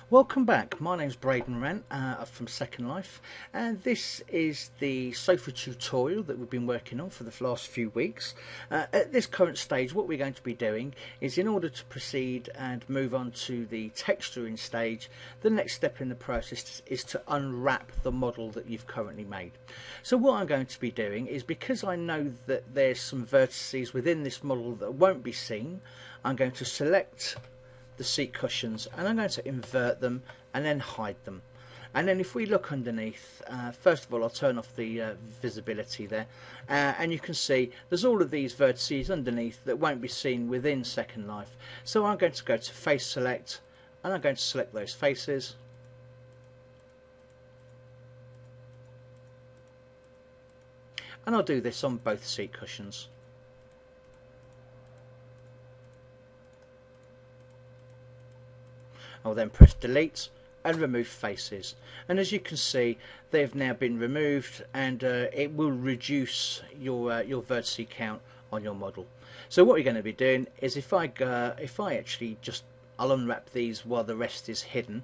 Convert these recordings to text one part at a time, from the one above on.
Welcome back. My name's Braden Rant from Second Life, and this is the sofa tutorial that we've been working on for the last few weeks. At this current stage, what we're going to be doing is, in order to proceed and move on to the texturing stage, the next step in the process is to unwrap the model that you've currently made. So what I'm going to be doing is, because I know that there's some vertices within this model that won't be seen, I'm going to select the seat cushions and I'm going to invert them and then hide them. And then if we look underneath, first of all I'll turn off the visibility there, and you can see there's all of these vertices underneath that won't be seen within Second Life. So I'm going to go to face select and I'm going to select those faces, and I'll do this on both seat cushions. I'll then press delete and remove faces, and as you can see they've now been removed, and it will reduce your vertice count on your model. So what you're going to be doing is, I'll unwrap these while the rest is hidden.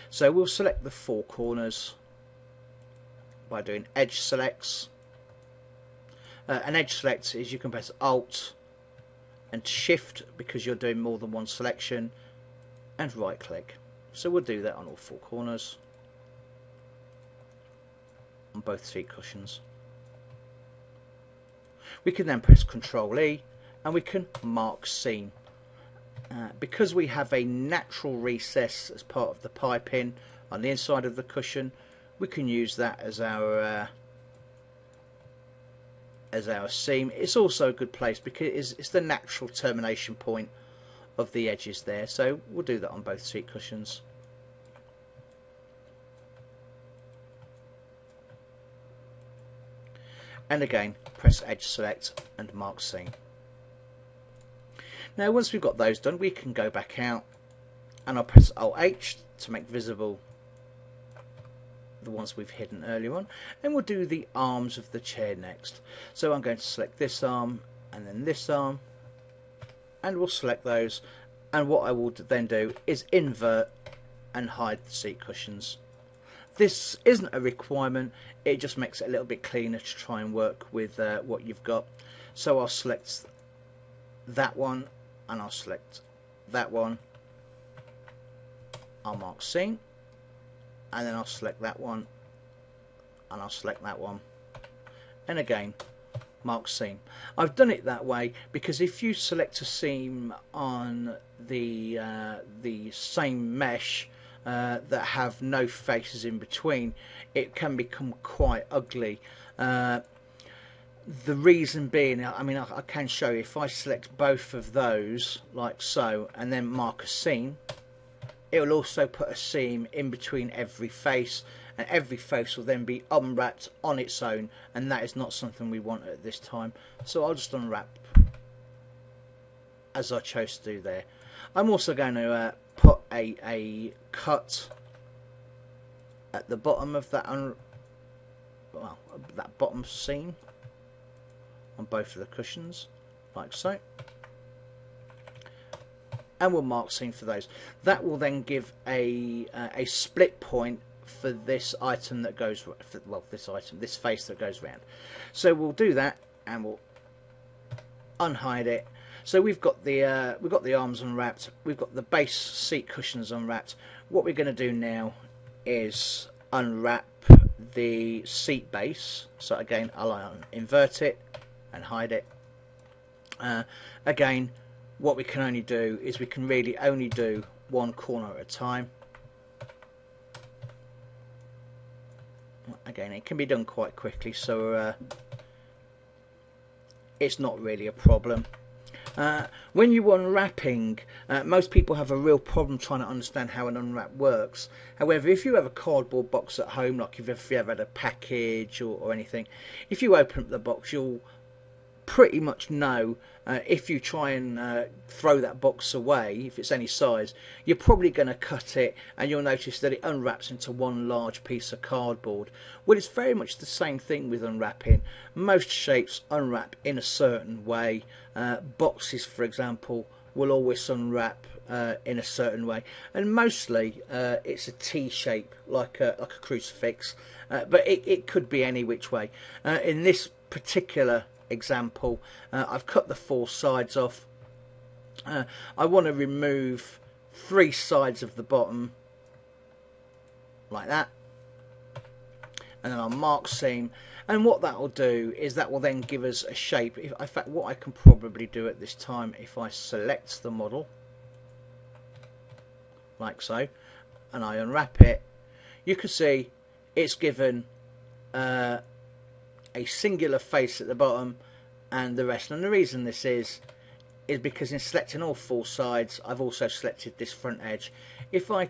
So we'll select the four corners by doing edge selects. An edge select is you can press Alt and Shift because you're doing more than one selection, and right click. So we'll do that on all four corners on both seat cushions. We can then press Ctrl E and we can mark seam. Because we have a natural recess as part of the piping on the inside of the cushion, we can use that as our seam. It's also a good place because it's the natural termination point of the edges there, so we'll do that on both seat cushions. And again press edge select and mark seam. Now once we've got those done, we can go back out and I'll press Alt H to make visible the ones we've hidden earlier on, and we'll do the arms of the chair next. So I'm going to select this arm and then this arm, and we'll select those, and what I will then do is invert and hide the seat cushions. This isn't a requirement, it just makes it a little bit cleaner to try and work with what you've got. So I'll select that one and I'll select that one, I'll mark seam, and then I'll select that one and I'll select that one, and again mark seam. I've done it that way because if you select a seam on the same mesh that have no faces in between, it can become quite ugly. The reason being, I mean, I can show you, if I select both of those like so and then mark a seam, it will also put a seam in between every face, and every face will then be unwrapped on its own, and that is not something we want at this time. So I'll just unwrap as I chose to do there. I'm also going to put a cut at the bottom of that that bottom seam on both of the cushions like so, and we'll mark seam for those. That will then give a split point for this item that goes, this face that goes round. So we'll do that and we'll unhide it. So we've got the arms unwrapped, we've got the base seat cushions unwrapped. What we're going to do now is unwrap the seat base. So again I'll invert it and hide it. Again, what we can only do is we can really only do one corner at a time. Again, it can be done quite quickly, so it's not really a problem. When you're unwrapping, most people have a real problem trying to understand how an unwrap works. However, if you have a cardboard box at home, like if you ever had a package or anything, if you open up the box, you'll pretty much know if you try and throw that box away, if it's any size, you're probably going to cut it and you'll notice that it unwraps into one large piece of cardboard. Well, it's very much the same thing with unwrapping. Most shapes unwrap in a certain way. Boxes, for example, will always unwrap in a certain way, and mostly it's a T shape, like a crucifix, but it could be any which way. In this particular example, I've cut the 4 sides off. I want to remove 3 sides of the bottom like that, and then I'll mark seam, and what that will do is that will then give us a shape. In fact, what I can probably do at this time, if I select the model like so and I unwrap it, you can see it's given a singular face at the bottom and the rest. And the reason this is because in selecting all 4 sides, I've also selected this front edge. If I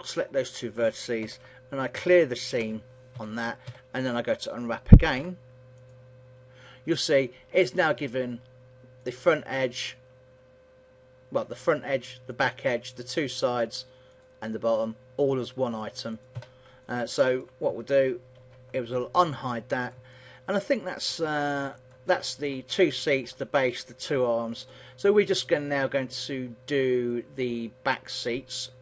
select those 2 vertices and I clear the seam on that, and then I go to unwrap again, you'll see it's now given the front edge, well, the front edge, the back edge, the 2 sides and the bottom all as one item. So what we'll do is we'll unhide that, and I think that's the 2 seats, the base, the 2 arms. So we're just now going to do the back seats.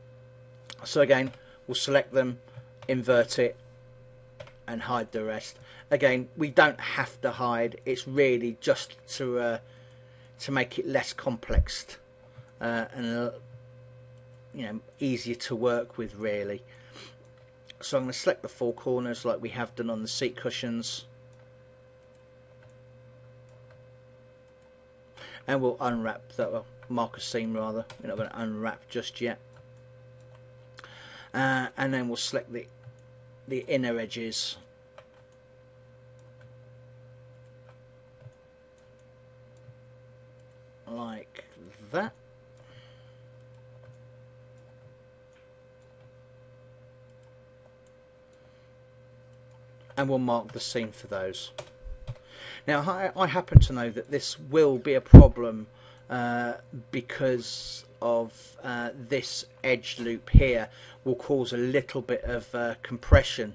So again, we'll select them, invert it, and hide the rest. Again, we don't have to hide. It's really just to make it less complex and easier to work with, really. So I'm going to select the 4 corners like we have done on the seat cushions, and we'll unwrap that. Well, mark a seam rather. We're not going to unwrap just yet. And then we'll select the inner edges like that, and we'll mark the seam for those. Now I happen to know that this will be a problem because of this edge loop here will cause a little bit of compression.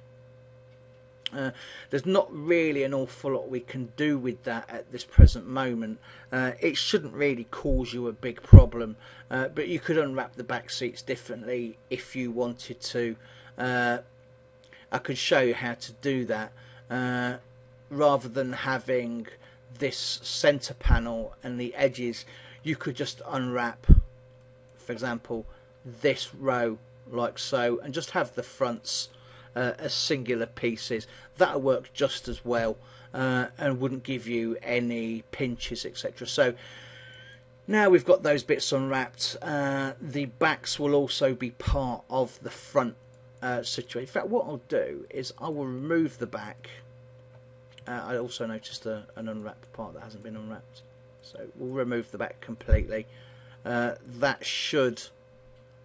There's not really an awful lot we can do with that at this present moment. It shouldn't really cause you a big problem, but you could unwrap the back seats differently if you wanted to. I could show you how to do that, rather than having this center panel and the edges. You could just unwrap, for example, this row like so, and just have the fronts as singular pieces. That'll work just as well, and wouldn't give you any pinches, etc. So now we've got those bits unwrapped, the backs will also be part of the front situation. In fact, what I'll do is I will remove the back. I also noticed an unwrapped part that hasn't been unwrapped, so we'll remove the back completely. That should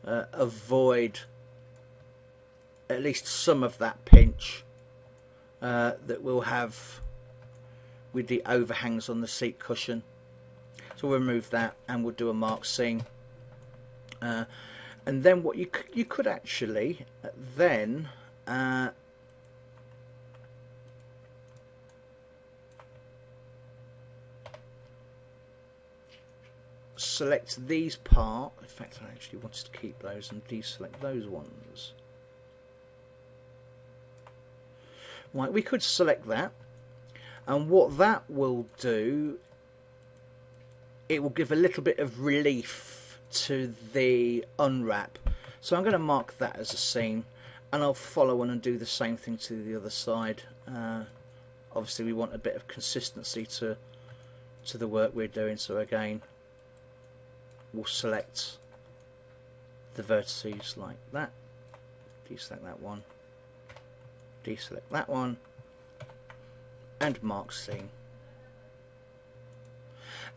avoid at least some of that pinch that we'll have with the overhangs on the seat cushion. So we'll remove that and we'll do a mark seam. And then what you could actually then select these parts. In fact, I actually wanted to keep those and deselect those ones. Right, we could select that, and what that will do, it will give a little bit of relief to the unwrap. So I'm going to mark that as a seam, and I'll follow on and do the same thing to the other side. Obviously we want a bit of consistency to the work we're doing, so again we'll select the vertices like that, deselect that one, deselect that one, and mark seam.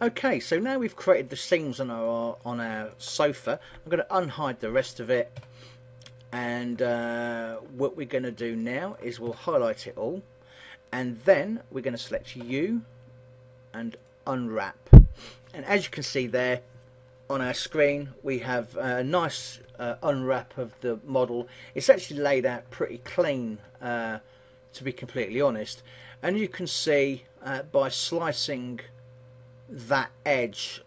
Okay, so now we've created the seams on our sofa. I'm going to unhide the rest of it, and what we're going to do now is we'll highlight it all, and then we're going to select U and unwrap. And as you can see there on our screen, we have a nice unwrap of the model. It's actually laid out pretty clean, to be completely honest, and you can see by slicing that edge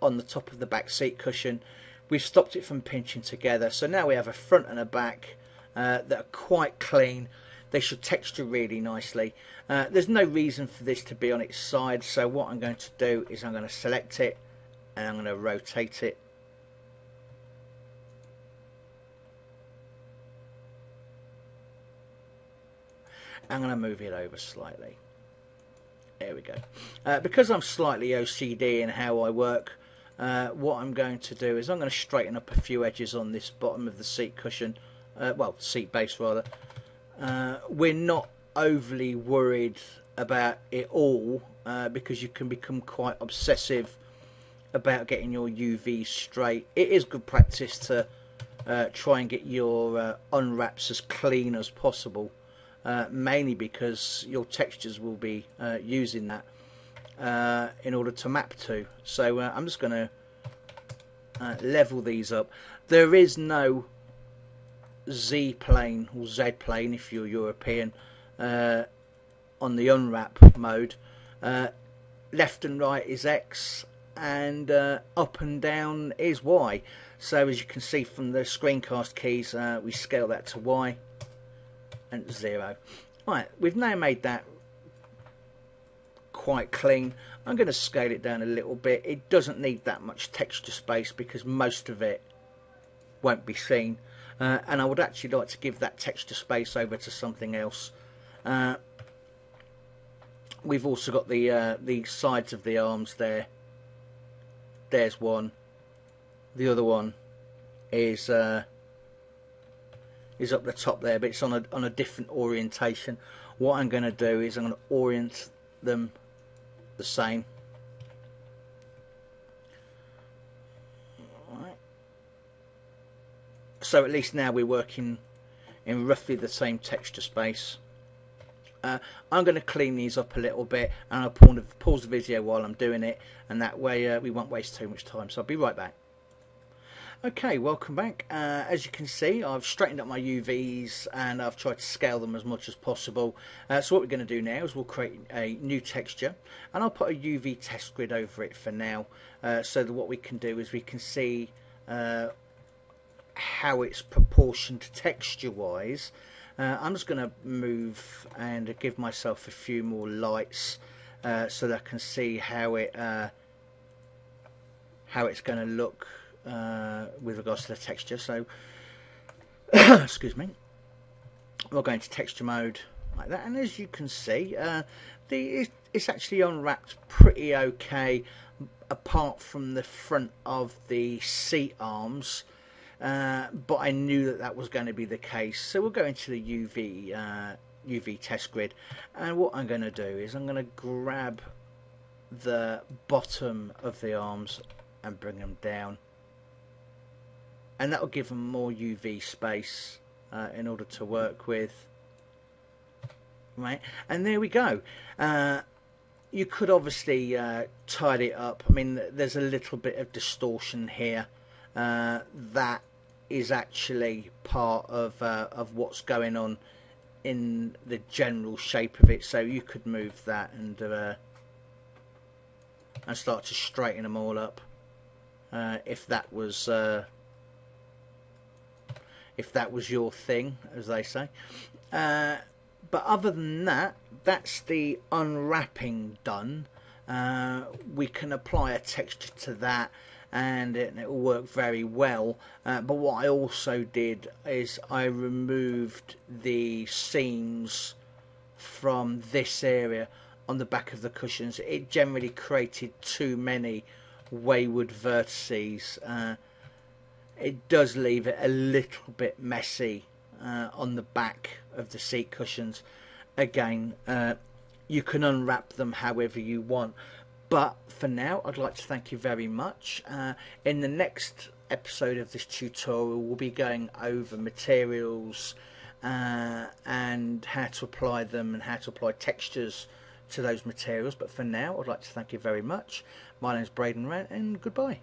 on the top of the back seat cushion, we've stopped it from pinching together. So now we have a front and a back that are quite clean. They should texture really nicely. There's no reason for this to be on its side, so what I'm going to do is I'm going to select it and I'm going to rotate it. I'm going to move it over slightly. There we go. Because I'm slightly OCD in how I work, what I'm going to do is I'm going to straighten up a few edges on this bottom of the seat cushion, well, seat base rather. We're not overly worried about it all because you can become quite obsessive about getting your UVs straight. It is good practice to try and get your unwraps as clean as possible. Mainly because your textures will be using that in order to map to. So I'm just going to level these up. There is no Z plane or Z plane if you're European on the unwrap mode. Left and right is X and up and down is Y. So as you can see from the screencast keys, we scale that to Y and 0. Right, we've now made that quite clean. I'm going to scale it down a little bit. It doesn't need that much texture space because most of it won't be seen, and I would actually like to give that texture space over to something else. We've also got the sides of the arms there. There's one. The other one is up the top there, but it's on a different orientation. What I'm going to do is I'm going to orient them the same. Right. So at least now we're working in roughly the same texture space. I'm going to clean these up a little bit, and I'll pause the video while I'm doing it, and that way we won't waste too much time. So I'll be right back. Okay, welcome back. As you can see, I've straightened up my UVs and I've tried to scale them as much as possible. So what we're going to do now is we'll create a new texture, and I'll put a UV test grid over it for now, so that what we can do is we can see how it's proportioned texture wise. I'm just going to move and give myself a few more lights so that I can see how it's going to look with regards to the texture. So excuse me, we'll go into texture mode like that, and as you can see, it's actually unwrapped pretty okay, apart from the front of the seat arms, but I knew that was going to be the case. So we'll go into the UV test grid, and what I'm going to do is I'm going to grab the bottom of the arms and bring them down, and that will give them more UV space in order to work with. Right, and there we go. You could obviously tidy it up. I mean, there's a little bit of distortion here. That is actually part of what's going on in the general shape of it. So you could move that and start to straighten them all up if that was your thing, as they say. But other than that, that's the unwrapping done. We can apply a texture to that, and it will work very well. But what I also did is I removed the seams from this area on the back of the cushions. It generally created too many wayward vertices. It does leave it a little bit messy on the back of the seat cushions. Again, you can unwrap them however you want, but for now I'd like to thank you very much. In the next episode of this tutorial, we'll be going over materials and how to apply them and how to apply textures to those materials. But for now, I'd like to thank you very much. My name is Braden Rant, and goodbye.